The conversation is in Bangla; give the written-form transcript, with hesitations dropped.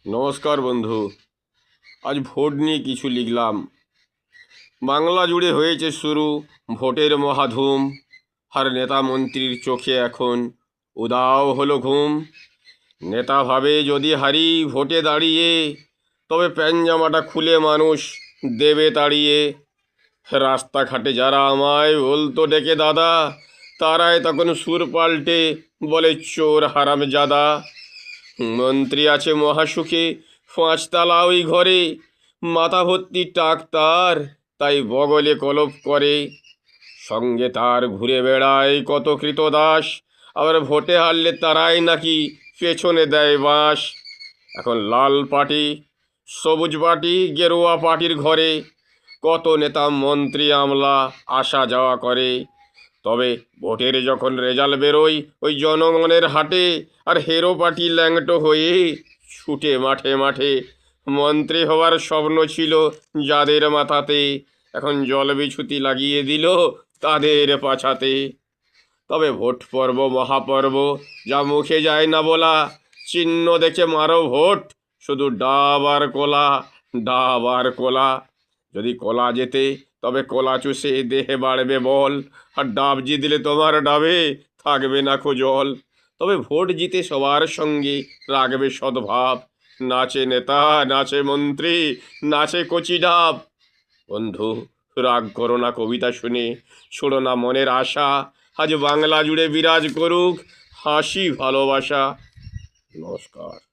নমস্কার বন্ধু। আজ ভোট নিয়ে কিছু লিখলাম। বাংলা জুড়ে হয়েছে শুরু ভোটের মহাধুম। আর নেতা মন্ত্রীর চোখে এখন উদাও হলো ঘুম। নেতা ভাবে যদি হারি ভোটে দাঁড়িয়ে, তবে প্যান্ট খুলে মানুষ দেবে তাড়িয়ে। রাস্তাঘাটে যারা আমায় বলতো ডেকে দাদা, তারাই তখন সুর পাল্টে বলে চোর হারামজাদা। মন্ত্রী আছে মহাসুখে পাঁচতলা ওই ঘরে, মাথা ভর্তি টাক তার, তাই বগলে কলপ করে। সঙ্গে তার ঘুরে বেড়ায় কত কৃতদাস, আবার ভোটে হারলে তারাই নাকি পেছনে দেয় বাঁশ। এখন লাল পার্টি, সবুজ পার্টি, গেরুয়া পার্টির ঘরে কত নেতা মন্ত্রী আমলা আসা যাওয়া করে। তবে ভোটের যখন রেজাল্ট বেরোয় ওই জনগণের হাটে, আর হেরো পার্টি ল্যাংটো হয়ে ছুটে মাঠে মাঠে। মন্ত্রী হওয়ার স্বপ্ন ছিল যাদের মাথাতে, এখন জল বিছুতি লাগিয়ে দিল তাদের পাছাতে। তবে ভোট পর্ব মহাপর্ব, যা মুখে যায় না বলা। চিহ্ন দেখে মারো ভোট, শুধু ডাব আর কোলা, ডাব আর কোলা। যদি কলা জেতে তবে কলা চুষে দেহে বাড়বে বল, আর ডাব জিতলে তোমার ডাবে থাকবে না জল। তবে ভোট জিতে সবার সঙ্গে রাখবে সদ্ভাব। নাচে নেতা, নাচে মন্ত্রী, নাচে কচি ডাব। বন্ধু, রাগ করো না কবিতা শুনে, ছোড়ো না মনের আশা। আজ বাংলা জুড়ে বিরাজ করুক হাসি ভালোবাসা। নমস্কার।